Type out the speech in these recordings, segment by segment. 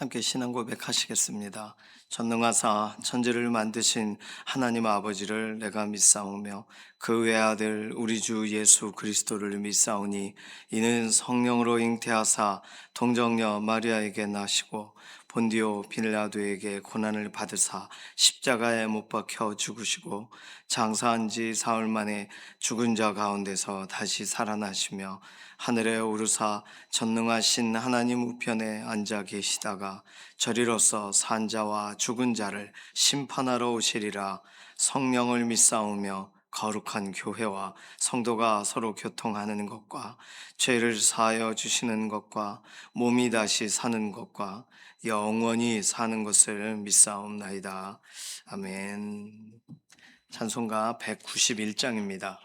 함께 신앙 고백하시겠습니다. 전능하사 천지를 만드신 하나님 아버지를 내가 믿사오며 그 외아들 우리 주 예수 그리스도를 믿사오니 이는 성령으로 잉태하사 동정녀 마리아에게 나시고 본디오 빌라도에게 고난을 받으사 십자가에 못 박혀 죽으시고 장사한 지 사흘 만에 죽은 자 가운데서 다시 살아나시며 하늘에 오르사 전능하신 하나님 우편에 앉아 계시다가 저리로서 산 자와 죽은 자를 심판하러 오시리라. 성령을 믿사오며 거룩한 교회와 성도가 서로 교통하는 것과 죄를 사하여 주시는 것과 몸이 다시 사는 것과 영원히 사는 것을 믿사옵나이다. 아멘. 찬송가 191장입니다.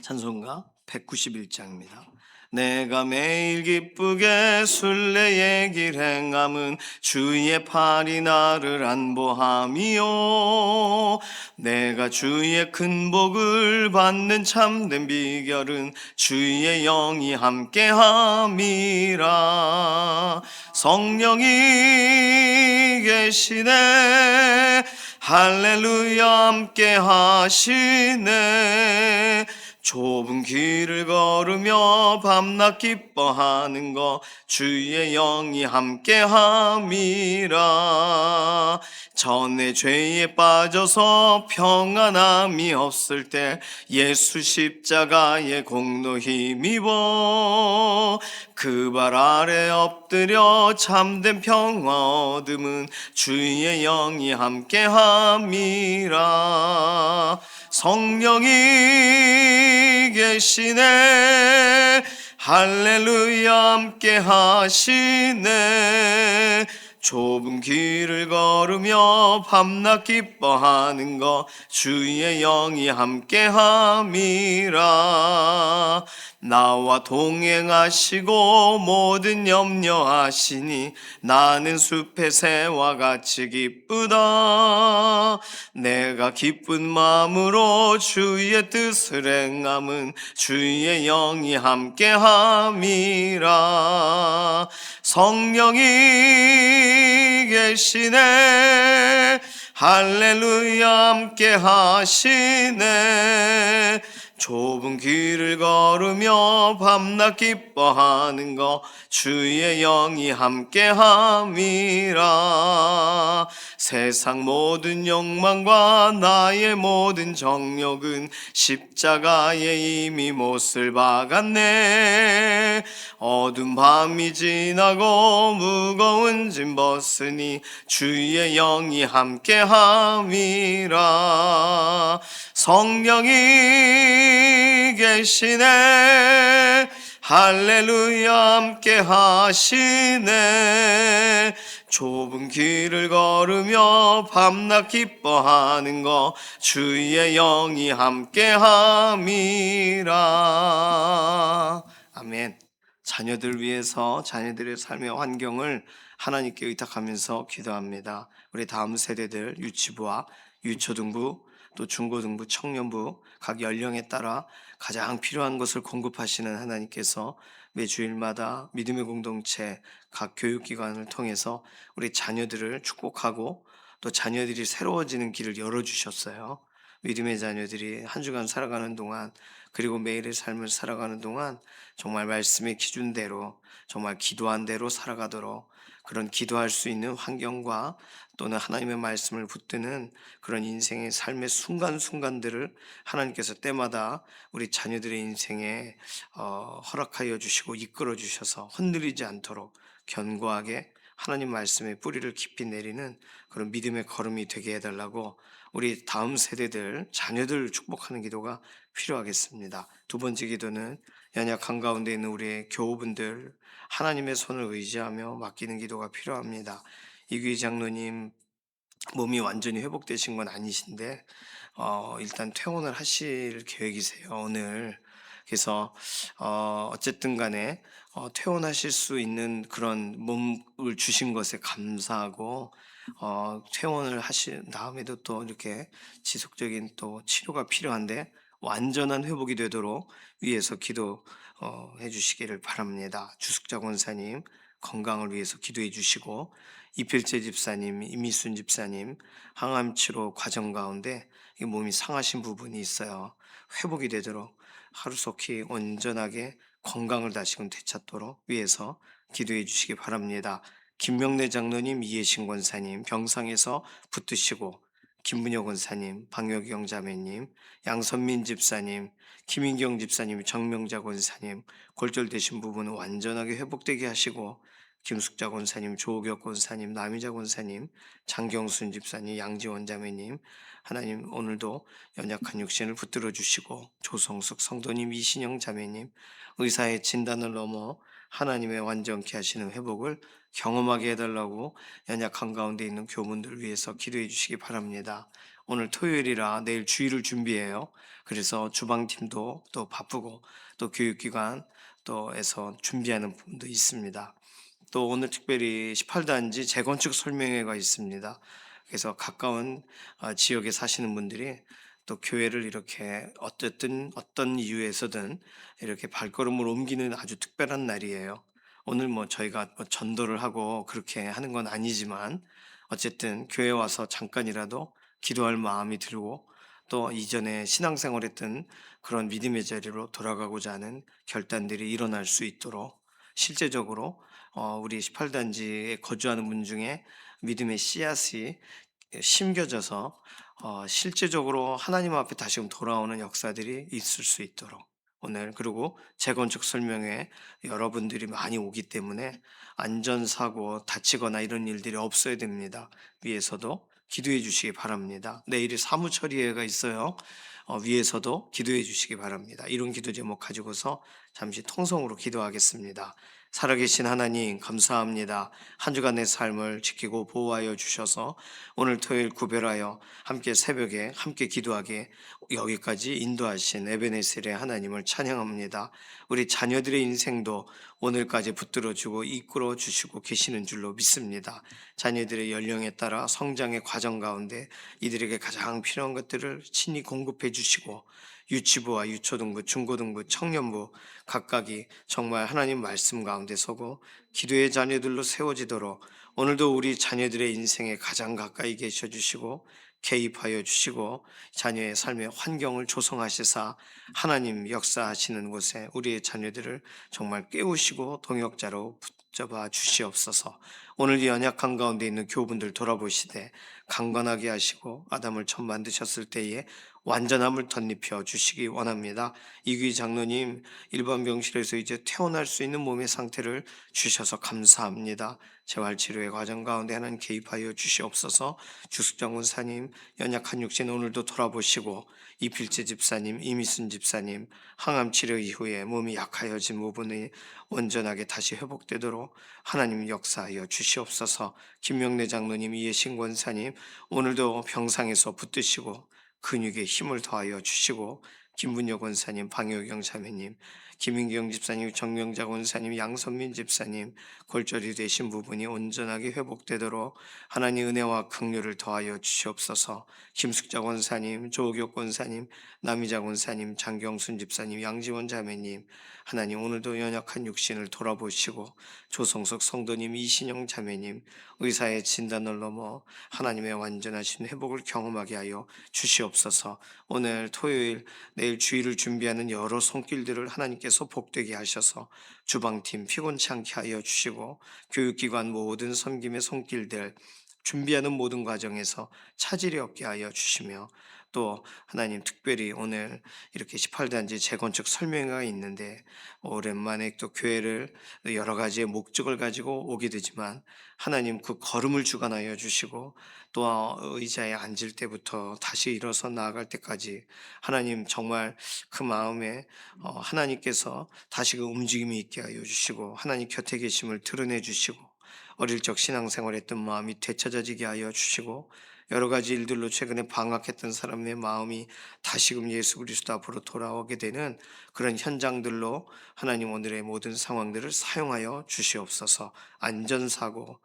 찬송가 191장입니다. 내가 매일 기쁘게 순례의 길 행함은 주의 팔이 나를 안보함이요, 내가 주의 큰 복을 받는 참된 비결은 주의 영이 함께함이라. 성령이 계시네, 할렐루야 함께 하시네. 좁은 길을 걸으며 밤낮 기뻐하는 것 주의 영이 함께함이라. 전에 죄에 빠져서 평안함이 없을 때 예수 십자가의 공로 힘입어 그 발 아래 엎드려 참된 평화 얻음은 주의 영이 함께함이라. 성령이 계시네, 할렐루야 함께 하시네. 좁은 길을 걸으며 밤낮 기뻐하는 것 주의 영이 함께함이라. 나와 동행하시고 모든 염려하시니 나는 숲의 새와 같이 기쁘다. 내가 기쁜 마음으로 주의 뜻을 행함은 주의 영이 함께함이라. 성령이 계시네, 할렐루야 함께 하시네. 좁은 길을 걸으며 밤낮 기뻐하는 것 주의 영이 함께함이라. 세상 모든 욕망과 나의 모든 정욕은 십자가에 이미 못을 박았네. 어두운 밤이 지나고 무거운 짐 벗으니 주의 영이 함께함이라. 성령이 계시네, 할렐루야 함께 하시네. 좁은 길을 걸으며 밤낮 기뻐하는 것 주의 영이 함께함이라. 아멘. 자녀들 위해서 자녀들의 삶의 환경을 하나님께 의탁하면서 기도합니다. 우리 다음 세대들 유치부와 유초등부 또 중고등부, 청년부 각 연령에 따라 가장 필요한 것을 공급하시는 하나님께서 매 주일마다 믿음의 공동체 각 교육기관을 통해서 우리 자녀들을 축복하고 또 자녀들이 새로워지는 길을 열어주셨어요. 믿음의 자녀들이 한 주간 살아가는 동안 그리고 매일의 삶을 살아가는 동안 정말 말씀의 기준대로 정말 기도한 대로 살아가도록 그런 기도할 수 있는 환경과 또는 하나님의 말씀을 붙드는 그런 인생의 삶의 순간순간들을 하나님께서 때마다 우리 자녀들의 인생에 허락하여 주시고 이끌어 주셔서 흔들리지 않도록 견고하게 하나님 말씀의 뿌리를 깊이 내리는 그런 믿음의 걸음이 되게 해달라고 우리 다음 세대들 자녀들 축복하는 기도가 필요하겠습니다. 두 번째 기도는 연약한 가운데 있는 우리의 교우분들 하나님의 손을 의지하며 맡기는 기도가 필요합니다. 이규희 장로님 몸이 완전히 회복되신 건 아니신데 일단 퇴원을 하실 계획이세요, 오늘. 그래서 어쨌든 간에 퇴원하실 수 있는 그런 몸을 주신 것에 감사하고 퇴원을 하신 다음에도 또 이렇게 지속적인 또 치료가 필요한데 완전한 회복이 되도록 위해서 기도 해 주시기를 바랍니다. 주숙자 권사님 건강을 위해서 기도해 주시고, 이필재 집사님, 이미순 집사님 항암 치료 과정 가운데 이 몸이 상하신 부분이 있어요. 회복이 되도록 하루속히 온전하게 건강을 다시금 되찾도록 위해서 기도해 주시기 바랍니다. 김명래 장로님, 이해신 권사님 병상에서 붙드시고, 김문혁 권사님, 방효경 자매님, 양선민 집사님, 김인경 집사님, 정명자 권사님 골절되신 부분은 완전하게 회복되게 하시고, 김숙자 권사님, 조옥혁 권사님, 남희자 권사님, 장경순 집사님, 양지원 자매님, 하나님 오늘도 연약한 육신을 붙들어 주시고, 조성숙 성도님, 이신영 자매님 의사의 진단을 넘어 하나님의 완전케 하시는 회복을 경험하게 해달라고 연약한 가운데 있는 교문들 위해서 기도해 주시기 바랍니다. 오늘 토요일이라 내일 주일을 준비해요. 그래서 주방팀도 또 바쁘고 또 교육기관 또에서 준비하는 부분도 있습니다. 또 오늘 특별히 18단지 재건축 설명회가 있습니다. 그래서 가까운 지역에 사시는 분들이 또 교회를 이렇게 어쨌든 어떤 이유에서든 이렇게 발걸음을 옮기는 아주 특별한 날이에요. 오늘 뭐 저희가 뭐 전도를 하고 그렇게 하는 건 아니지만 어쨌든 교회 와서 잠깐이라도 기도할 마음이 들고, 또 이전에 신앙생활했던 그런 믿음의 자리로 돌아가고자 하는 결단들이 일어날 수 있도록, 실제적으로 우리 18단지에 거주하는 분 중에 믿음의 씨앗이 심겨져서 실제적으로 하나님 앞에 다시금 돌아오는 역사들이 있을 수 있도록 오늘, 그리고 재건축 설명회 여러분들이 많이 오기 때문에 안전사고 다치거나 이런 일들이 없어야 됩니다. 위에서도 기도해 주시기 바랍니다. 내일이 사무처리회가 있어요. 위에서도 기도해 주시기 바랍니다. 이런 기도 제목 가지고서 잠시 통성으로 기도하겠습니다. 살아계신 하나님 감사합니다. 한 주간 내 삶을 지키고 보호하여 주셔서 오늘 토요일 구별하여 함께 새벽에 함께 기도하게 여기까지 인도하신 에베네셀의 하나님을 찬양합니다. 우리 자녀들의 인생도 오늘까지 붙들어주고 이끌어 주시고 계시는 줄로 믿습니다. 자녀들의 연령에 따라 성장의 과정 가운데 이들에게 가장 필요한 것들을 친히 공급해 주시고, 유치부와 유초등부, 중고등부, 청년부 각각이 정말 하나님 말씀 가운데 서고 기도의 자녀들로 세워지도록 오늘도 우리 자녀들의 인생에 가장 가까이 계셔 주시고 개입하여 주시고, 자녀의 삶의 환경을 조성하시사 하나님 역사하시는 곳에 우리의 자녀들을 정말 깨우시고 동역자로 붙잡아 주시옵소서. 오늘 이 연약한 가운데 있는 교우분들 돌아보시되 강건하게 하시고 아담을 처음 만드셨을 때에 완전함을 덧입혀 주시기 원합니다. 이귀 장로님 일반 병실에서 이제 퇴원할 수 있는 몸의 상태를 주셔서 감사합니다. 재활치료의 과정 가운데 하나님 개입하여 주시옵소서. 주숙장 원사님 연약한 육신 오늘도 돌아보시고, 이필재 집사님, 이미순 집사님 항암치료 이후에 몸이 약하여진 부분이 온전하게 다시 회복되도록 하나님 역사하여 주시옵소서. 김명래 장로님, 이해신 권사님 오늘도 병상에서 붙드시고 근육에 힘을 더하여 주시고, 김문혁 권사님, 방효경 자매님, 김인경 집사님, 정명자 권사님, 양선민 집사님 골절이 되신 부분이 온전하게 회복되도록 하나님 은혜와 긍휼을 더하여 주시옵소서. 김숙자 권사님, 조옥혁 권사님, 남희자 권사님, 장경순 집사님, 양지원 자매님 하나님 오늘도 연약한 육신을 돌아보시고, 조성석 성도님, 이신영 자매님 의사의 진단을 넘어 하나님의 완전하신 회복을 경험하게 하여 주시옵소서. 오늘 토요일 내일 주일을 준비하는 여러 손길들을 하나님께서 복되게 하셔서 주방팀 피곤치 않게 하여 주시고, 교육기관 모든 섬김의 손길들 준비하는 모든 과정에서 차질이 없게 하여 주시며, 또 하나님 특별히 오늘 이렇게 18단지 재건축 설명회가 있는데 오랜만에 또 교회를 여러 가지의 목적을 가지고 오게 되지만 하나님 그 걸음을 주관하여 주시고, 또 의자에 앉을 때부터 다시 일어서 나아갈 때까지 하나님 정말 그 마음에 하나님께서 다시 그 움직임이 있게 하여 주시고 하나님 곁에 계심을 드러내 주시고, 어릴 적 신앙생활했던 마음이 되찾아지게 하여 주시고, 여러 가지 일들로 최근에 방학했던 사람의 마음이 다시금 예수 그리스도 앞으로 돌아오게 되는 그런 현장들로 하나님 오늘의 모든 상황들을 사용하여 주시옵소서. 안전사고,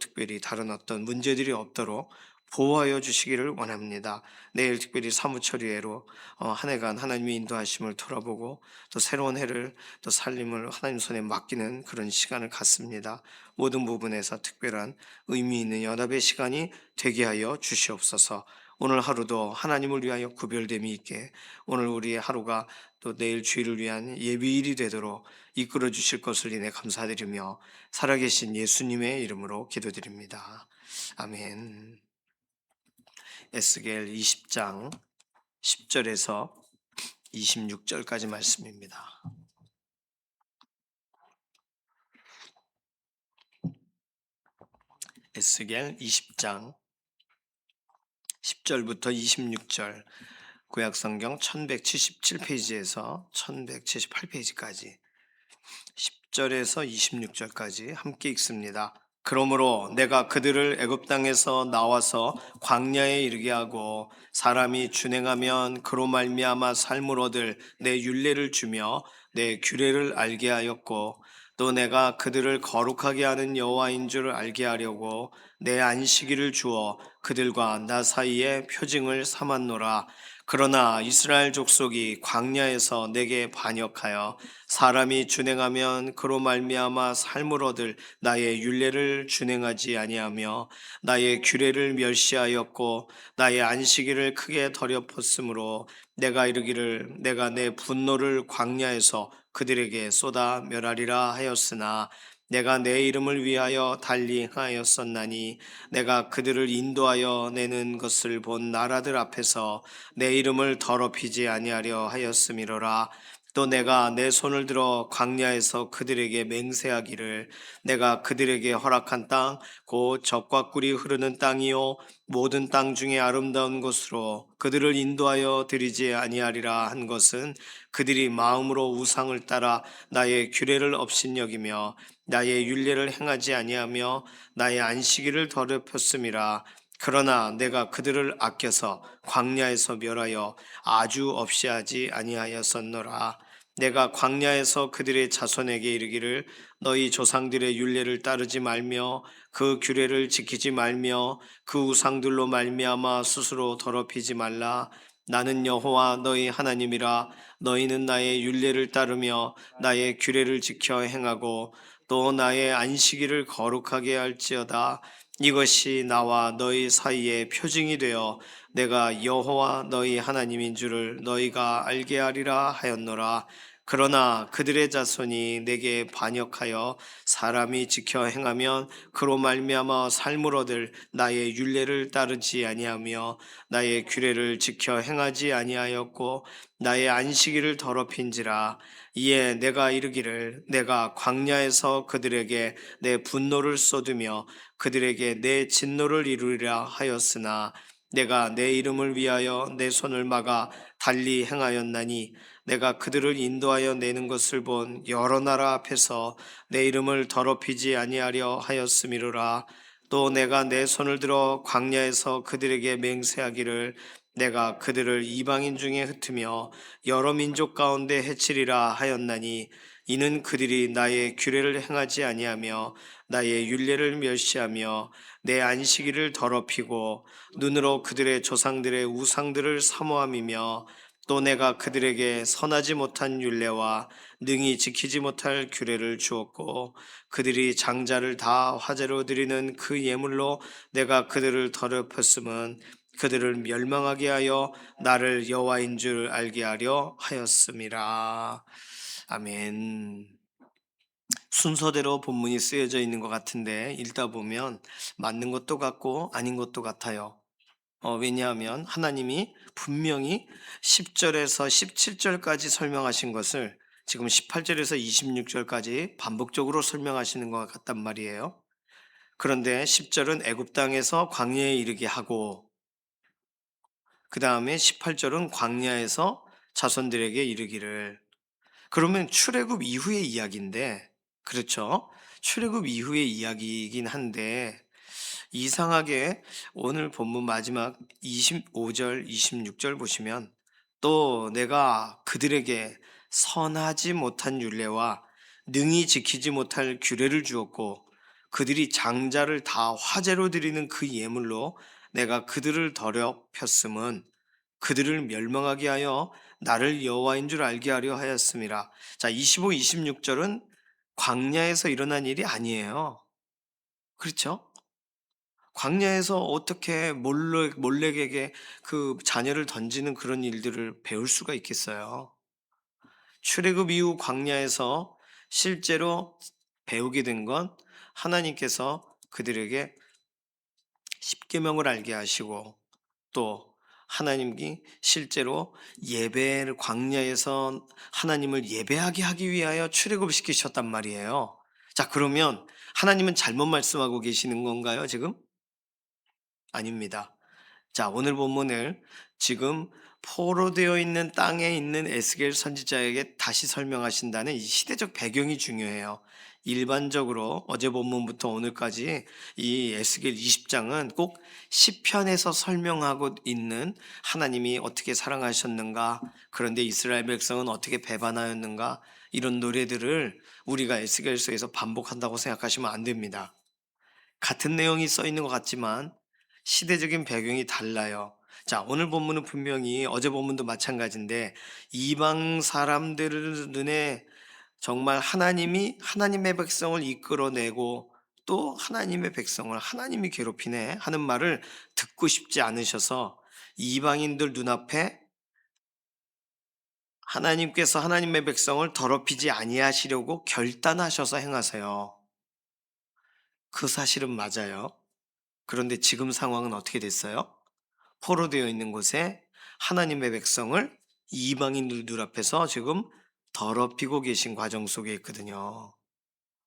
특별히 다른 어떤 문제들이 없도록 보호하여 주시기를 원합니다. 내일 특별히 사무처리회로 한 해간 하나님의 인도하심을 돌아보고 또 새로운 해를 또 살림을 하나님 손에 맡기는 그런 시간을 갖습니다. 모든 부분에서 특별한 의미 있는 연합의 시간이 되게 하여 주시옵소서. 오늘 하루도 하나님을 위하여 구별됨이 있게 오늘 우리의 하루가 또 내일 주일을 위한 예비일이 되도록 이끌어 주실 것을 인해 감사드리며 살아계신 예수님의 이름으로 기도드립니다. 아멘. 에스겔 20장 10절에서 26절까지 말씀입니다. 에스겔 20장 10절부터 26절, 구약성경 1177페이지에서 1178페이지까지 10절에서 26절까지 함께 읽습니다. 그러므로 내가 그들을 애굽 땅에서 나와서 광야에 이르게 하고 사람이 준행하면 그로 말미암아 삶을 얻을 내 율례를 주며 내 규례를 알게 하였고 또 내가 그들을 거룩하게 하는 여호와인 줄 알게 하려고 내 안식일을 주어 그들과 나 사이에 표징을 삼았노라. 그러나 이스라엘 족속이 광야에서 내게 반역하여 사람이 준행하면 그로 말미암아 삶을 얻을 나의 율례를 준행하지 아니하며 나의 규례를 멸시하였고 나의 안식일을 크게 더럽혔으므로 내가 이르기를 내가 내 분노를 광야에서 그들에게 쏟아 멸하리라 하였으나 내가 내 이름을 위하여 달리 행하였었나니 내가 그들을 인도하여 내는 것을 본 나라들 앞에서 내 이름을 더럽히지 아니하려 하였음이로라. 또 내가 내 손을 들어 광야에서 그들에게 맹세하기를 내가 그들에게 허락한 땅 곧 젖과 꿀이 흐르는 땅이요 모든 땅 중에 아름다운 곳으로 그들을 인도하여 드리지 아니하리라 한 것은 그들이 마음으로 우상을 따라 나의 규례를 업신여기며 나의 율례를 행하지 아니하며 나의 안식일을 더럽혔음이라. 그러나 내가 그들을 아껴서 광야에서 멸하여 아주 없이 하지 아니하였었노라. 내가 광야에서 그들의 자손에게 이르기를 너희 조상들의 율례를 따르지 말며 그 규례를 지키지 말며 그 우상들로 말미암아 스스로 더럽히지 말라. 나는 여호와 너희 하나님이라. 너희는 나의 율례를 따르며 나의 규례를 지켜 행하고 또 나의 안식일을 거룩하게 할지어다. 이것이 나와 너희 사이의 표징이 되어 내가 여호와 너희 하나님인 줄을 너희가 알게 하리라 하였노라. 그러나 그들의 자손이 내게 반역하여 사람이 지켜 행하면 그로 말미암아 삶을 얻을 나의 율례를 따르지 아니하며 나의 규례를 지켜 행하지 아니하였고 나의 안식일을 더럽힌지라. 이에 내가 이르기를 내가 광야에서 그들에게 내 분노를 쏟으며 그들에게 내 진노를 이루리라 하였으나 내가 내 이름을 위하여 내 손을 막아 달리 행하였나니 내가 그들을 인도하여 내는 것을 본 여러 나라 앞에서 내 이름을 더럽히지 아니하려 하였음이로라. 또 내가 내 손을 들어 광야에서 그들에게 맹세하기를 내가 그들을 이방인 중에 흩으며 여러 민족 가운데 해치리라 하였나니 이는 그들이 나의 규례를 행하지 아니하며 나의 율례를 멸시하며 내 안식일을 더럽히고 눈으로 그들의 조상들의 우상들을 사모함이며 또 내가 그들에게 선하지 못한 율례와 능히 지키지 못할 규례를 주었고 그들이 장자를 다 화제로 드리는 그 예물로 내가 그들을 더럽혔음은 그들을 멸망하게 하여 나를 여호와인 줄 알게 하려 하였음이라. 아멘. 순서대로 본문이 쓰여져 있는 것 같은데 읽다 보면 맞는 것도 같고 아닌 것도 같아요. 왜냐하면 하나님이 분명히 10절에서 17절까지 설명하신 것을 지금 18절에서 26절까지 반복적으로 설명하시는 것 같단 말이에요. 그런데 10절은 애굽 땅에서 광야에 이르게 하고 그 다음에 18절은 광야에서 자손들에게 이르기를. 그러면 출애굽 이후의 이야기인데, 그렇죠? 출애굽 이후의 이야기이긴 한데 이상하게 오늘 본문 마지막 25절, 26절 보시면 또 내가 그들에게 선하지 못한 율례와 능히 지키지 못할 규례를 주었고 그들이 장자를 다 화제로 드리는 그 예물로 내가 그들을 더럽혔음은 그들을 멸망하게 하여 나를 여호와인 줄 알게 하려 하였음이라. 자, 25, 26절은 광야에서 일어난 일이 아니에요. 그렇죠? 광야에서 어떻게 몰래에게 그 자녀를 던지는 그런 일들을 배울 수가 있겠어요. 출애굽 이후 광야에서 실제로 배우게 된 건 하나님께서 그들에게 십계명을 알게 하시고 또 하나님이 실제로 예배를 광야에서 하나님을 예배하게 하기 위하여 출애굽시키셨단 말이에요. 자, 그러면 하나님은 잘못 말씀하고 계시는 건가요, 지금? 아닙니다. 자, 오늘 본문을 지금 포로되어 있는 땅에 있는 에스겔 선지자에게 다시 설명하신다는 이 시대적 배경이 중요해요. 일반적으로 어제 본문부터 오늘까지 이 에스겔 20장은 꼭 시편에서 설명하고 있는 하나님이 어떻게 사랑하셨는가, 그런데 이스라엘 백성은 어떻게 배반하였는가, 이런 노래들을 우리가 에스겔서에서 반복한다고 생각하시면 안 됩니다. 같은 내용이 써 있는 것 같지만 시대적인 배경이 달라요. 자, 오늘 본문은 분명히 어제 본문도 마찬가지인데 이방 사람들 눈에 정말 하나님이 하나님의 백성을 이끌어내고 또 하나님의 백성을 하나님이 괴롭히네 하는 말을 듣고 싶지 않으셔서 이방인들 눈앞에 하나님께서 하나님의 백성을 더럽히지 아니하시려고 결단하셔서 행하세요. 그 사실은 맞아요. 그런데 지금 상황은 어떻게 됐어요? 포로되어 있는 곳에 하나님의 백성을 이방인들 눈앞에서 지금 더럽히고 계신 과정 속에 있거든요.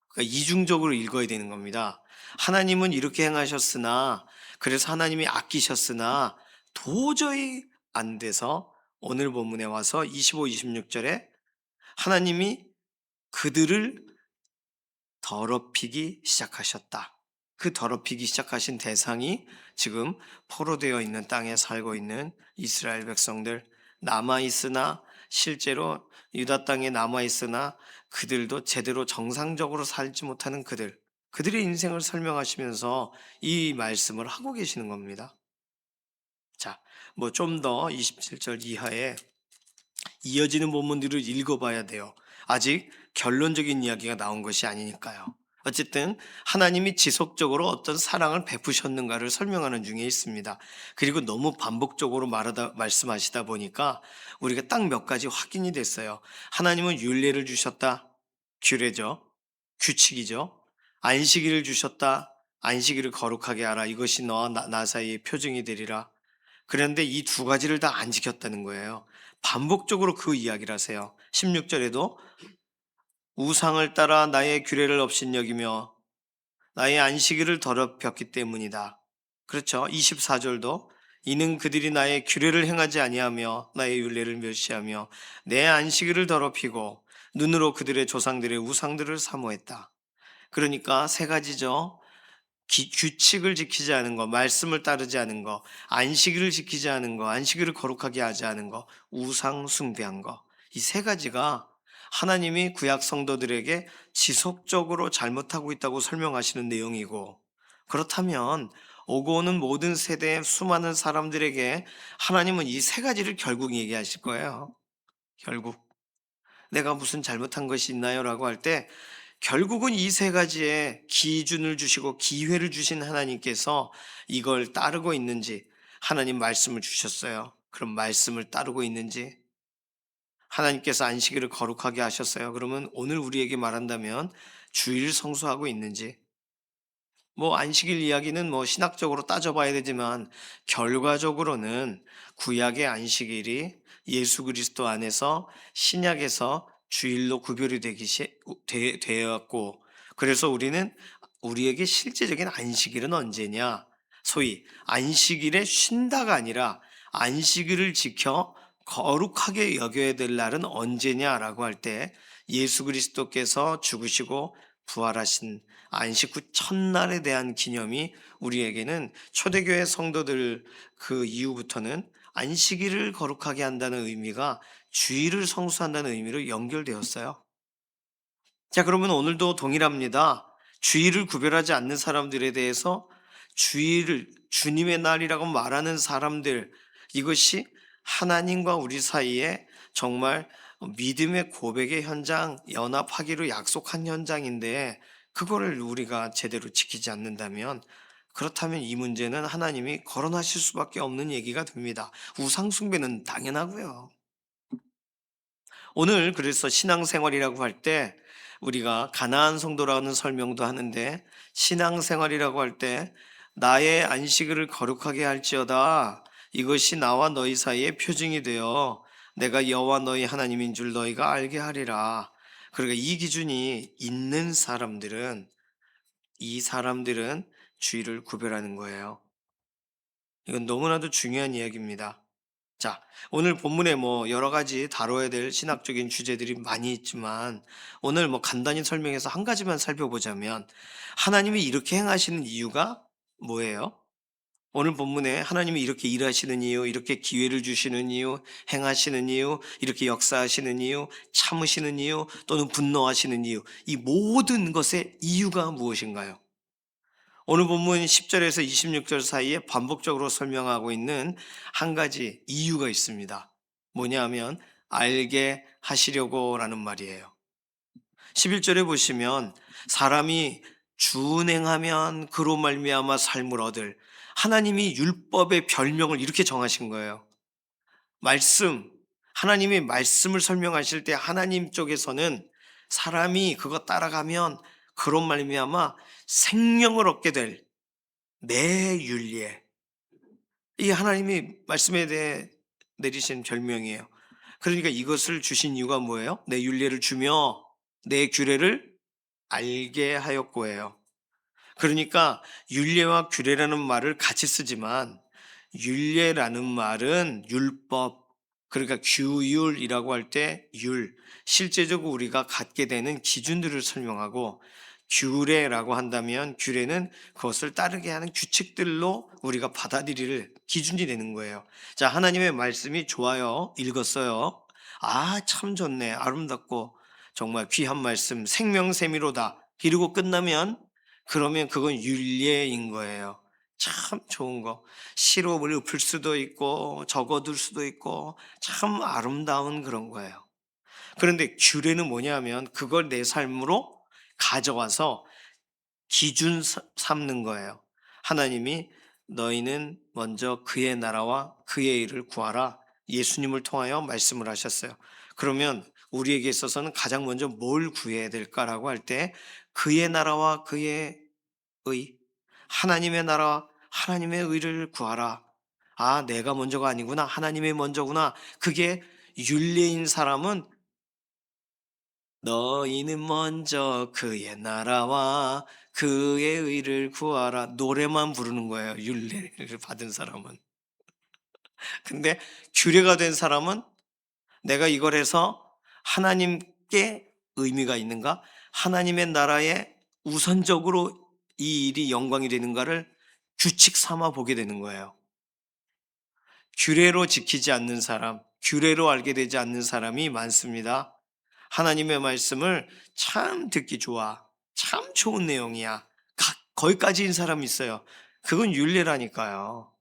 그러니까 이중적으로 읽어야 되는 겁니다. 하나님은 이렇게 행하셨으나, 그래서 하나님이 아끼셨으나 도저히 안 돼서 오늘 본문에 와서 25, 26절에 하나님이 그들을 더럽히기 시작하셨다. 그 더럽히기 시작하신 대상이 지금 포로되어 있는 땅에 살고 있는 이스라엘 백성들, 남아있으나 실제로 유다 땅에 남아있으나 그들도 제대로 정상적으로 살지 못하는 그들의 인생을 설명하시면서 이 말씀을 하고 계시는 겁니다. 자, 뭐 좀 더 27절 이하에 이어지는 본문들을 읽어봐야 돼요. 아직 결론적인 이야기가 나온 것이 아니니까요. 어쨌든 하나님이 지속적으로 어떤 사랑을 베푸셨는가를 설명하는 중에 있습니다. 그리고 너무 반복적으로 말씀하시다 보니까 우리가 딱 몇 가지 확인이 됐어요. 하나님은 율례를 주셨다. 규례죠. 규칙이죠. 안식일을 주셨다. 안식일을 거룩하게 하라. 이것이 너와 나 사이의 표징이 되리라. 그런데 이 두 가지를 다 안 지켰다는 거예요. 반복적으로 그 이야기를 하세요. 16절에도 우상을 따라 나의 규례를 업신여기며 나의 안식일을 더럽혔기 때문이다. 그렇죠. 24절도 이는 그들이 나의 규례를 행하지 아니하며 나의 율례를 멸시하며 내 안식일을 더럽히고 눈으로 그들의 조상들의 우상들을 사모했다. 그러니까 세 가지죠. 규칙을 지키지 않은 거, 말씀을 따르지 않은 거, 안식일을 지키지 않은 거, 안식일을 거룩하게 하지 않은 거, 우상 숭배한 거. 이 세 가지가 하나님이 구약 성도들에게 지속적으로 잘못하고 있다고 설명하시는 내용이고, 그렇다면 오고 오는 모든 세대의 수많은 사람들에게 하나님은 이 세 가지를 결국 얘기하실 거예요. 결국. 내가 무슨 잘못한 것이 있나요? 라고 할 때 결국은 이 세 가지의 기준을 주시고 기회를 주신 하나님께서 이걸 따르고 있는지, 하나님 말씀을 주셨어요. 그럼 말씀을 따르고 있는지, 하나님께서 안식일을 거룩하게 하셨어요. 그러면 오늘 우리에게 말한다면 주일 성수하고 있는지, 뭐 안식일 이야기는 뭐 신학적으로 따져봐야 되지만 결과적으로는 구약의 안식일이 예수 그리스도 안에서 신약에서 주일로 구별이 되었고, 그래서 우리는 우리에게 실제적인 안식일은 언제냐? 소위 안식일에 쉰다가 아니라 안식일을 지켜 거룩하게 여겨야 될 날은 언제냐라고 할 때 예수 그리스도께서 죽으시고 부활하신 안식 후 첫날에 대한 기념이 우리에게는 초대교회 성도들 그 이후부터는 안식일을 거룩하게 한다는 의미가 주일을 성수한다는 의미로 연결되었어요. 자, 그러면 오늘도 동일합니다. 주일을 구별하지 않는 사람들에 대해서 주일을 주님의 날이라고 말하는 사람들, 이것이 하나님과 우리 사이에 정말 믿음의 고백의 현장, 연합하기로 약속한 현장인데 그거를 우리가 제대로 지키지 않는다면, 그렇다면 이 문제는 하나님이 거론하실 수밖에 없는 얘기가 됩니다. 우상숭배는 당연하고요. 오늘 그래서 신앙생활이라고 할 때 우리가 가나안 성도라는 설명도 하는데, 신앙생활이라고 할 때 나의 안식일을 거룩하게 할지어다, 이것이 나와 너희 사이의 표징이 되어 내가 여호와 너희 하나님인 줄 너희가 알게 하리라. 그러니까 이 기준이 있는 사람들은, 이 사람들은 주의를 구별하는 거예요. 이건 너무나도 중요한 이야기입니다. 자, 오늘 본문에 뭐 여러 가지 다뤄야 될 신학적인 주제들이 많이 있지만 오늘 뭐 간단히 설명해서 한 가지만 살펴보자면, 하나님이 이렇게 행하시는 이유가 뭐예요? 오늘 본문에 하나님이 이렇게 일하시는 이유, 이렇게 기회를 주시는 이유, 행하시는 이유, 이렇게 역사하시는 이유, 참으시는 이유, 또는 분노하시는 이유, 이 모든 것의 이유가 무엇인가요? 오늘 본문 10절에서 26절 사이에 반복적으로 설명하고 있는 한 가지 이유가 있습니다. 뭐냐 하면 알게 하시려고 라는 말이에요. 11절에 보시면 사람이 준행하면 그로 말미암아 삶을 얻을, 하나님이 율법의 별명을 이렇게 정하신 거예요. 말씀, 하나님의 말씀을 설명하실 때 하나님 쪽에서는 사람이 그거 따라가면 그로 말미암아 생명을 얻게 될 내 윤리에, 이 하나님이 말씀에 대해 내리신 별명이에요. 그러니까 이것을 주신 이유가 뭐예요? 내 윤례를 주며 내 규례를 알게 하였고예요. 그러니까 윤례와 규례라는 말을 같이 쓰지만, 윤례라는 말은 율법, 그러니까 규율이라고 할 때 율, 실제적으로 우리가 갖게 되는 기준들을 설명하고, 규례라고 한다면 규례는 그것을 따르게 하는 규칙들로 우리가 받아들일 기준이 되는 거예요. 자, 하나님의 말씀이 좋아요. 읽었어요. 아, 참 좋네. 아름답고 정말 귀한 말씀, 생명샘이로다. 이러고 끝나면, 그러면 그건 율례인 거예요. 참 좋은 거. 시rop을 읊을 수도 있고 적어둘 수도 있고 참 아름다운 그런 거예요. 그런데 규례는 뭐냐면 그걸 내 삶으로 가져와서 기준 삼는 거예요. 하나님이 너희는 먼저 그의 나라와 그의 일을 구하라, 예수님을 통하여 말씀을 하셨어요. 그러면 우리에게 있어서는 가장 먼저 뭘 구해야 될까라고 할 때 그의 나라와 그의 의, 하나님의 나라와 하나님의 의를 구하라. 아, 내가 먼저가 아니구나. 하나님의 먼저구나. 그게 윤례인 사람은 너희는 먼저 그의 나라와 그의 의를 구하라, 노래만 부르는 거예요. 윤례를 받은 사람은. 근데 규례가 된 사람은 내가 이걸 해서 하나님께 의미가 있는가? 하나님의 나라에 우선적으로 이 일이 영광이 되는가를 규칙 삼아 보게 되는 거예요. 규례로 지키지 않는 사람, 규례로 알게 되지 않는 사람이 많습니다. 하나님의 말씀을 참 듣기 좋아, 참 좋은 내용이야, 거기까지인 사람이 있어요. 그건 윤례라니까요.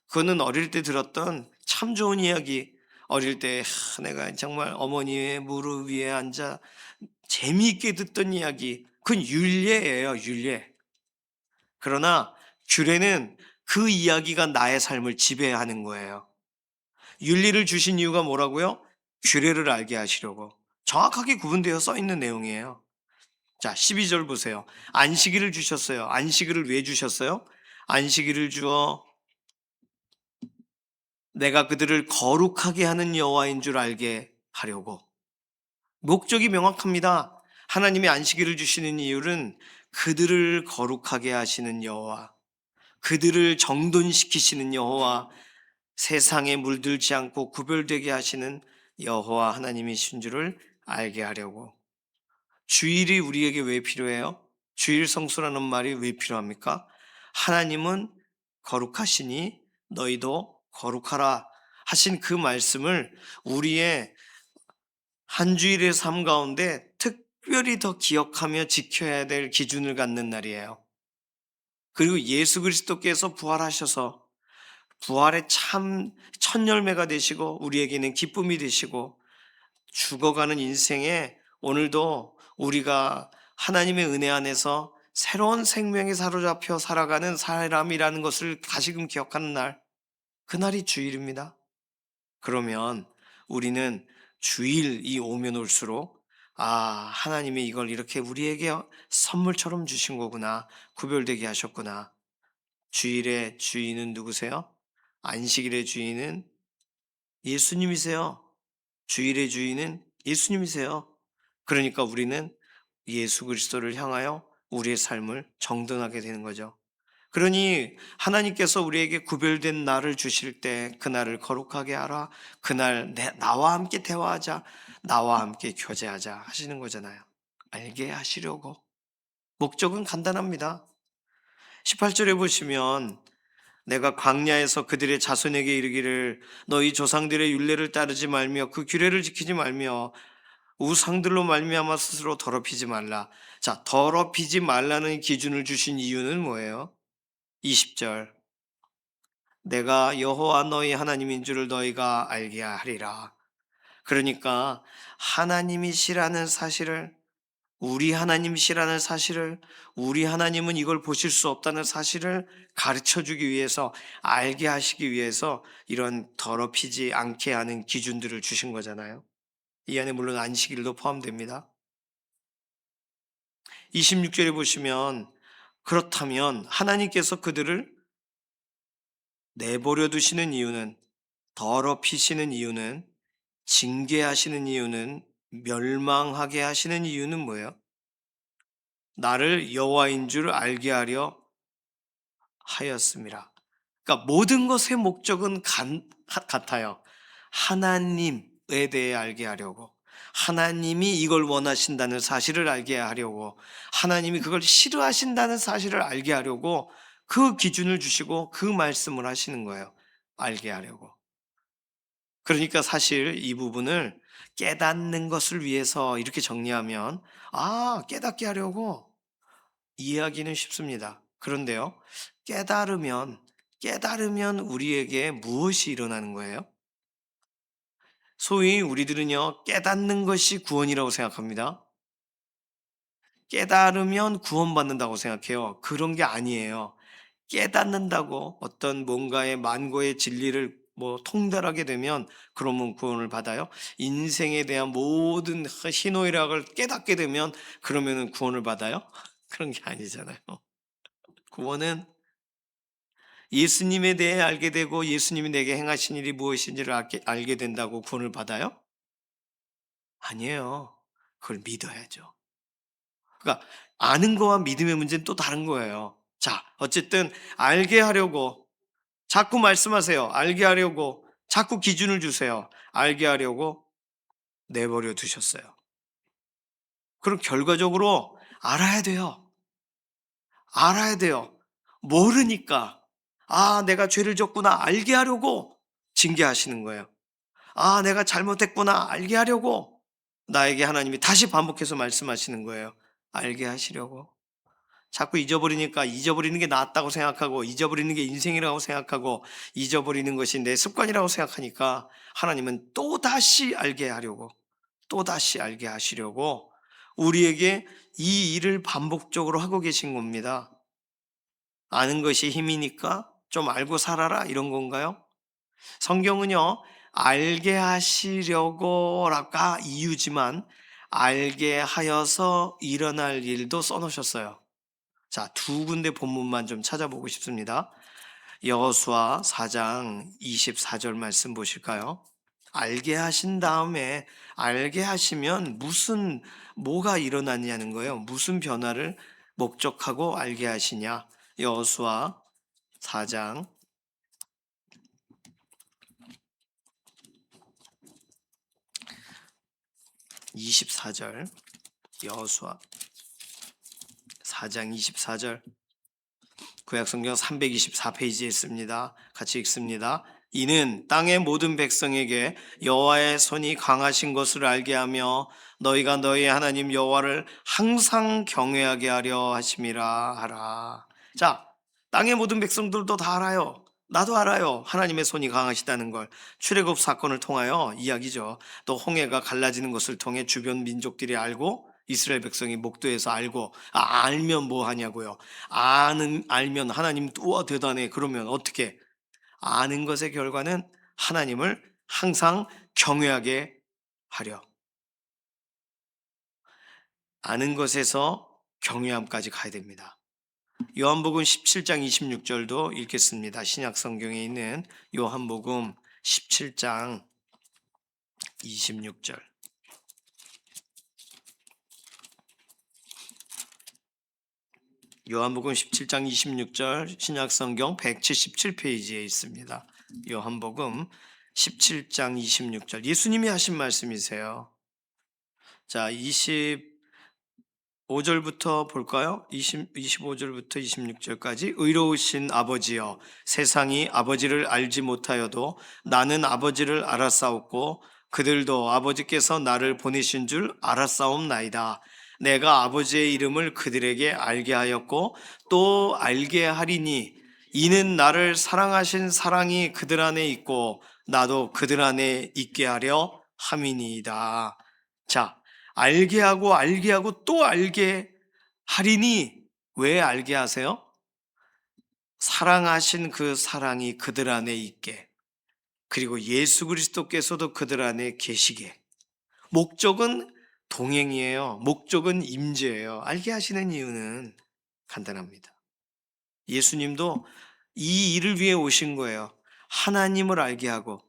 그거는 어릴 때 들었던 참 좋은 이야기, 어릴 때 내가 정말 어머니의 무릎 위에 앉아 재미있게 듣던 이야기, 그건 윤례예요, 윤례. 그러나 규례는 그 이야기가 나의 삶을 지배하는 거예요. 윤리를 주신 이유가 뭐라고요? 규례를 알게 하시려고. 정확하게 구분되어 써 있는 내용이에요. 자, 12절 보세요. 안식일을 주셨어요. 안식일을 왜 주셨어요? 안식일을 주어 내가 그들을 거룩하게 하는 여호와인 줄 알게 하려고. 목적이 명확합니다. 하나님이 안식일을 주시는 이유는 그들을 거룩하게 하시는 여호와, 그들을 정돈시키시는 여호와, 세상에 물들지 않고 구별되게 하시는 여호와 하나님이신 줄을 알게 하려고. 주일이 우리에게 왜 필요해요? 주일 성수라는 말이 왜 필요합니까? 하나님은 거룩하시니 너희도 거룩하라 하신 그 말씀을 우리의 한 주일의 삶 가운데 특별히 더 기억하며 지켜야 될 기준을 갖는 날이에요. 그리고 예수 그리스도께서 부활하셔서 부활의 참 첫 열매가 되시고 우리에게는 기쁨이 되시고 죽어가는 인생에 오늘도 우리가 하나님의 은혜 안에서 새로운 생명에 사로잡혀 살아가는 사람이라는 것을 다시금 기억하는 날, 그날이 주일입니다. 그러면 우리는 주일이 오면 올수록 하나님이 이걸 이렇게 우리에게 선물처럼 주신 거구나. 구별되게 하셨구나. 주일의 주인은 누구세요? 안식일의 주인은 예수님이세요. 주일의 주인은 예수님이세요. 그러니까 우리는 예수 그리스도를 향하여 우리의 삶을 정돈하게 되는 거죠. 그러니 하나님께서 우리에게 구별된 날을 주실 때 그날을 거룩하게 하라. 그날 나와 함께 대화하자. 나와 함께 교제하자 하시는 거잖아요. 알게 하시려고. 목적은 간단합니다. 18절에 보시면 내가 광야에서 그들의 자손에게 이르기를 너희 조상들의 율례를 따르지 말며 그 규례를 지키지 말며 우상들로 말미암아 스스로 더럽히지 말라. 자, 더럽히지 말라는 기준을 주신 이유는 뭐예요? 20절. 내가 여호와 너희 하나님인 줄을 너희가 알게 하리라. 그러니까 하나님이시라는 사실을, 우리 하나님이시라는 사실을, 우리 하나님은 이걸 보실 수 없다는 사실을 가르쳐 주기 위해서, 알게 하시기 위해서 이런 더럽히지 않게 하는 기준들을 주신 거잖아요. 이 안에 물론 안식일도 포함됩니다. 26절에 보시면 그렇다면 하나님께서 그들을 내버려 두시는 이유는, 더럽히시는 이유는, 징계하시는 이유는, 멸망하게 하시는 이유는 뭐예요? 나를 여호와인 줄 알게 하려 하였습니다. 그러니까 모든 것의 목적은 같아요. 하나님에 대해 알게 하려고, 하나님이 이걸 원하신다는 사실을 알게 하려고, 하나님이 그걸 싫어하신다는 사실을 알게 하려고 그 기준을 주시고 그 말씀을 하시는 거예요. 알게 하려고. 그러니까 사실 이 부분을 깨닫는 것을 위해서 이렇게 정리하면 깨닫게 하려고 이해하기는 쉽습니다. 그런데요, 깨달으면 우리에게 무엇이 일어나는 거예요? 소위 우리들은요, 깨닫는 것이 구원이라고 생각합니다. 깨달으면 구원받는다고 생각해요. 그런 게 아니에요. 깨닫는다고 어떤 뭔가의 만고의 진리를 통달하게 되면 그러면 구원을 받아요. 인생에 대한 모든 희노애락을 깨닫게 되면 그러면 구원을 받아요. 그런 게 아니잖아요. 구원은 예수님에 대해 알게 되고 예수님이 내게 행하신 일이 무엇인지를 알게 된다고 구원을 받아요? 아니에요. 그걸 믿어야죠. 그러니까 아는 거와 믿음의 문제는 또 다른 거예요. 자, 어쨌든 알게 하려고 자꾸 말씀하세요. 알게 하려고 자꾸 기준을 주세요. 알게 하려고 내버려 두셨어요. 그럼 결과적으로 알아야 돼요. 알아야 돼요. 모르니까 내가 죄를 졌구나 알게 하려고 징계하시는 거예요. 내가 잘못했구나 알게 하려고 나에게 하나님이 다시 반복해서 말씀하시는 거예요. 알게 하시려고. 자꾸 잊어버리니까 잊어버리는 게 낫다고 생각하고 잊어버리는 게 인생이라고 생각하고 잊어버리는 것이 내 습관이라고 생각하니까 하나님은 또다시 알게 하려고, 또다시 알게 하시려고 우리에게 이 일을 반복적으로 하고 계신 겁니다. 아는 것이 힘이니까 좀 알고 살아라 이런 건가요? 성경은요, 알게 하시려고가 이유지만 알게 하여서 일어날 일도 써놓으셨어요. 자, 두 군데 본문만 좀 찾아보고 싶습니다. 여호수아 4장 24절 말씀 보실까요? 알게 하신 다음에 알게 하시면 뭐가 일어나냐는 거예요. 무슨 변화를 목적하고 알게 하시냐? 여호수아 4장 24절 여호수아 4장 24절, 구약성경 324페이지에 있습니다. 같이 읽습니다. 이는 땅의 모든 백성에게 여호와의 손이 강하신 것을 알게 하며 너희가 너희 하나님 여호와를 항상 경외하게 하려 하심이라 하라. 자, 땅의 모든 백성들도 다 알아요. 나도 알아요. 하나님의 손이 강하시다는 걸 출애굽 사건을 통하여 이야기죠. 또 홍해가 갈라지는 것을 통해 주변 민족들이 알고 이스라엘 백성이 목도에서 알고, 알면 뭐 하냐고요. 알면 하나님 우와 대단해. 그러면 어떻게? 아는 것의 결과는 하나님을 항상 경외하게 하려. 아는 것에서 경외함까지 가야 됩니다. 요한복음 17장 26절도 읽겠습니다. 신약 성경에 있는 요한복음 17장 26절. 요한복음 17장 26절 신약 성경 177페이지에 있습니다. 요한복음 17장 26절 예수님이 하신 말씀이세요. 자, 25절부터 볼까요? 25절부터 26절까지 의로우신 아버지여 세상이 아버지를 알지 못하여도 나는 아버지를 알았사옵고 그들도 아버지께서 나를 보내신 줄 알았사옵나이다. 내가 아버지의 이름을 그들에게 알게 하였고 또 알게 하리니 이는 나를 사랑하신 사랑이 그들 안에 있고 나도 그들 안에 있게 하려 함이니이다. 자, 알게 하고 또 알게 하리니 왜 알게 하세요? 사랑하신 그 사랑이 그들 안에 있게, 그리고 예수 그리스도께서도 그들 안에 계시게. 목적은 동행이에요. 목적은 임재예요. 알게 하시는 이유는 간단합니다. 예수님도 이 일을 위해 오신 거예요. 하나님을 알게 하고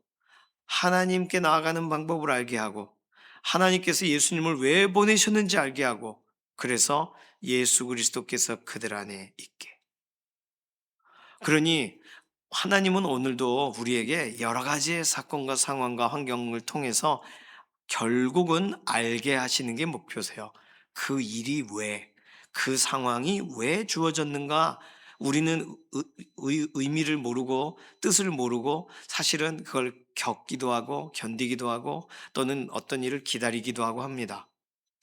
하나님께 나아가는 방법을 알게 하고 하나님께서 예수님을 왜 보내셨는지 알게 하고, 그래서 예수 그리스도께서 그들 안에 있게. 그러니 하나님은 오늘도 우리에게 여러 가지의 사건과 상황과 환경을 통해서 결국은 알게 하시는 게 목표세요. 그 일이 왜, 그 상황이 왜 주어졌는가. 우리는 의미를 모르고 뜻을 모르고 사실은 그걸 겪기도 하고 견디기도 하고 또는 어떤 일을 기다리기도 하고 합니다.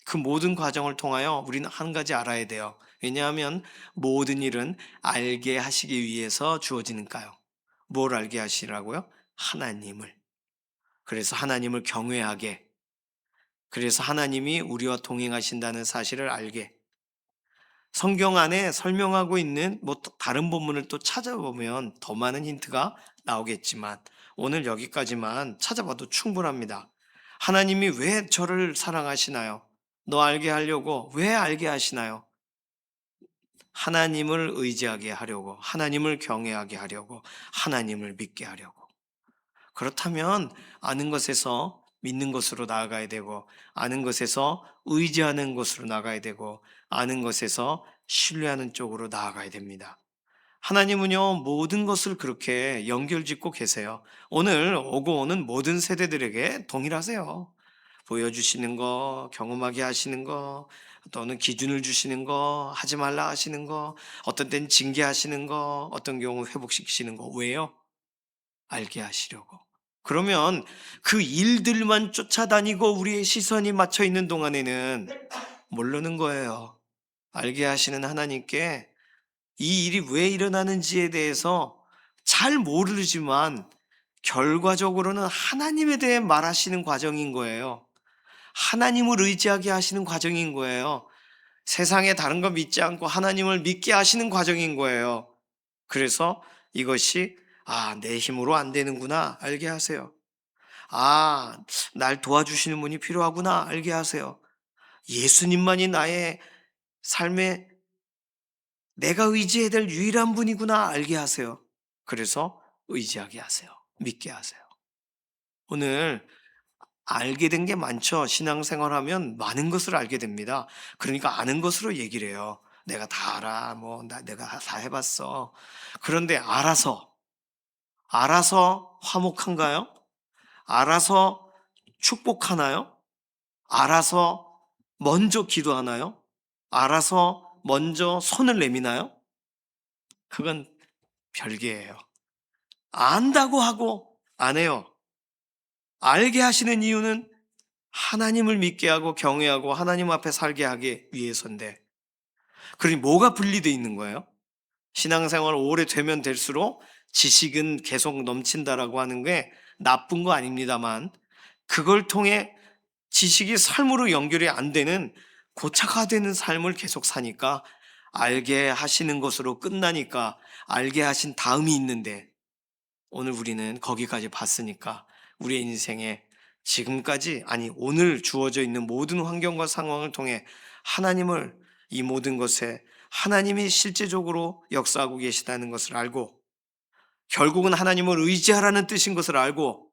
그 모든 과정을 통하여 우리는 한 가지 알아야 돼요. 왜냐하면 모든 일은 알게 하시기 위해서 주어지니까요. 뭘 알게 하시라고요? 하나님을. 그래서 하나님을 경외하게, 그래서 하나님이 우리와 동행하신다는 사실을 알게. 성경 안에 설명하고 있는 다른 본문을 또 찾아보면 더 많은 힌트가 나오겠지만 오늘 여기까지만 찾아봐도 충분합니다. 하나님이 왜 저를 사랑하시나요? 너 알게 하려고. 왜 알게 하시나요? 하나님을 의지하게 하려고, 하나님을 경외하게 하려고, 하나님을 믿게 하려고. 그렇다면 아는 것에서 믿는 것으로 나아가야 되고, 아는 것에서 의지하는 것으로 나가야 되고, 아는 것에서 신뢰하는 쪽으로 나아가야 됩니다. 하나님은요, 모든 것을 그렇게 연결짓고 계세요. 오늘 오고 오는 모든 세대들에게 동일하세요. 보여주시는 거, 경험하게 하시는 거, 또는 기준을 주시는 거, 하지 말라 하시는 거, 어떤 때는 징계하시는 거, 어떤 경우 회복시키시는 거. 왜요? 알게 하시려고. 그러면 그 일들만 쫓아다니고 우리의 시선이 맞춰 있는 동안에는 모르는 거예요. 알게 하시는 하나님께 이 일이 왜 일어나는지에 대해서 잘 모르지만 결과적으로는 하나님에 대해 말하시는 과정인 거예요. 하나님을 의지하게 하시는 과정인 거예요. 세상에 다른 거 믿지 않고 하나님을 믿게 하시는 과정인 거예요. 그래서 이것이 내 힘으로 안 되는구나 알게 하세요. 날 도와주시는 분이 필요하구나 알게 하세요. 예수님만이 나의 삶에 내가 의지해야 될 유일한 분이구나 알게 하세요. 그래서 의지하게 하세요. 믿게 하세요. 오늘 알게 된 게 많죠. 신앙생활하면 많은 것을 알게 됩니다. 그러니까 아는 것으로 얘기를 해요. 내가 다 알아. 내가 다 해봤어. 그런데 알아서 화목한가요? 알아서 축복하나요? 알아서 먼저 기도하나요? 알아서 먼저 손을 내미나요? 그건 별개예요. 안다고 하고 안 해요. 알게 하시는 이유는 하나님을 믿게 하고 경외하고 하나님 앞에 살게 하기 위해서인데, 그러니 뭐가 분리되어 있는 거예요? 신앙생활 오래되면 될수록 지식은 계속 넘친다라고 하는 게 나쁜 거 아닙니다만, 그걸 통해 지식이 삶으로 연결이 안 되는 고착화되는 삶을 계속 사니까 알게 하시는 것으로 끝나니까 알게 하신 다음이 있는데, 오늘 우리는 거기까지 봤으니까 우리의 인생에 지금까지, 아니 오늘 주어져 있는 모든 환경과 상황을 통해 하나님을, 이 모든 것에 하나님이 실제적으로 역사하고 계시다는 것을 알고, 결국은 하나님을 의지하라는 뜻인 것을 알고,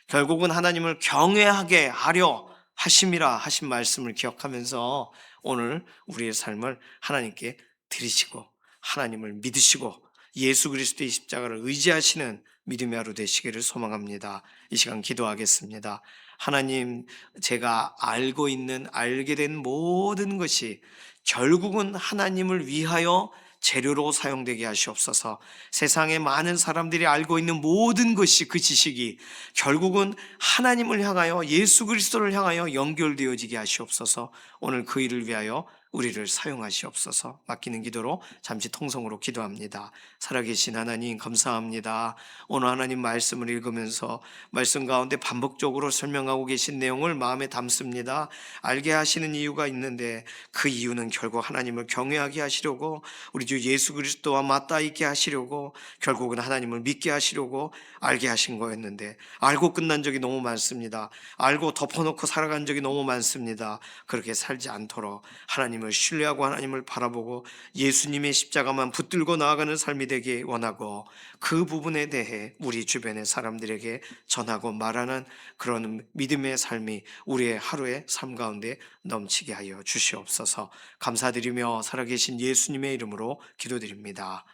결국은 하나님을 경외하게 하려 하심이라 하신 말씀을 기억하면서 오늘 우리의 삶을 하나님께 드리시고 하나님을 믿으시고 예수 그리스도의 십자가를 의지하시는 믿음의 하루 되시기를 소망합니다. 이 시간 기도하겠습니다. 하나님, 제가 알게 된 모든 것이 결국은 하나님을 위하여 재료로 사용되게 하시옵소서. 세상의 많은 사람들이 알고 있는 모든 것이, 그 지식이 결국은 하나님을 향하여, 예수 그리스도를 향하여 연결되어지게 하시옵소서. 오늘 그 일을 위하여 우리를 사용하시옵소서. 맡기는 기도로 잠시 통성으로 기도합니다. 살아계신 하나님, 감사합니다. 오늘 하나님 말씀을 읽으면서 말씀 가운데 반복적으로 설명하고 계신 내용을 마음에 담습니다. 알게 하시는 이유가 있는데, 그 이유는 결국 하나님을 경외하게 하시려고, 우리 주 예수 그리스도와 맞닿아 있게 하시려고, 결국은 하나님을 믿게 하시려고 알게 하신 거였는데, 알고 끝난 적이 너무 많습니다. 알고 덮어놓고 살아간 적이 너무 많습니다. 그렇게 살지 않도록 하나님을 신뢰하고 하나님을 바라보고 예수님의 십자가만 붙들고 나아가는 삶이 되기 원하고, 그 부분에 대해 우리 주변의 사람들에게 전하고 말하는 그런 믿음의 삶이 우리의 하루의 삶 가운데 넘치게 하여 주시옵소서. 감사드리며 살아계신 예수님의 이름으로 기도드립니다.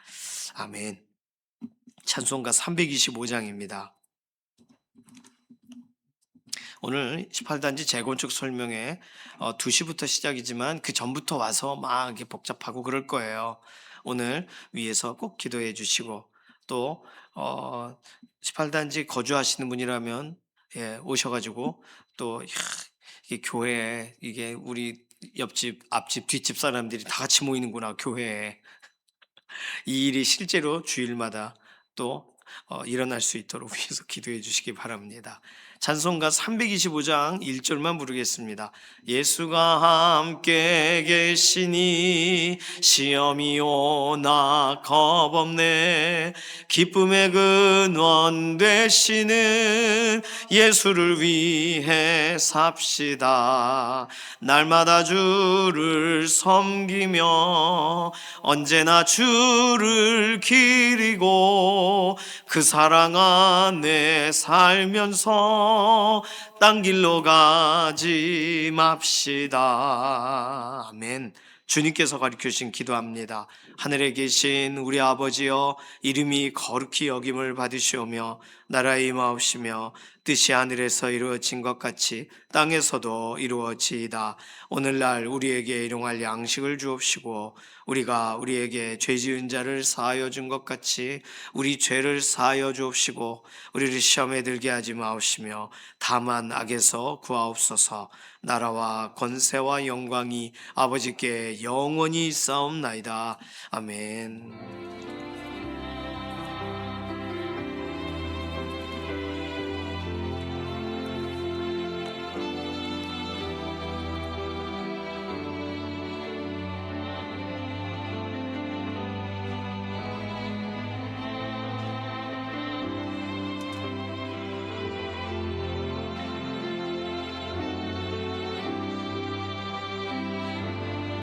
아멘. 찬송가 325장입니다. 오늘 18단지 재건축 설명회 2시부터 시작이지만 그 전부터 와서 막 이렇게 복잡하고 그럴 거예요. 오늘 위에서 꼭 기도해 주시고, 또 18단지 거주하시는 분이라면 오셔가지고 또 이게 교회에, 이게 우리 옆집, 앞집, 뒷집 사람들이 다 같이 모이는구나 교회에. 이 일이 실제로 주일마다 또 일어날 수 있도록 위해서 기도해 주시기 바랍니다. 찬송가 325장 1절만 부르겠습니다. 예수가 함께 계시니 시험이 오나 겁없네. 기쁨의 근원 되시는 예수를 위해 삽시다. 날마다 주를 섬기며 언제나 주를 기리고 그 사랑 안에 살면서 딴 길로 가지 맙시다. 아멘. 주님께서 가르쳐주신 기도합니다. 하늘에 계신 우리 아버지여, 이름이 거룩히 여김을 받으시오며 나라의 임하옵시며 뜻이 하늘에서 이루어진 것 같이 땅에서도 이루어지이다. 오늘날 우리에게 일용할 양식을 주옵시고 우리가 우리에게 죄 지은 자를 사하여 준 것 같이 우리 죄를 사하여 주옵시고 우리를 시험에 들게 하지 마옵시며 다만 악에서 구하옵소서. 나라와 권세와 영광이 아버지께 영원히 있사옵나이다. 아멘.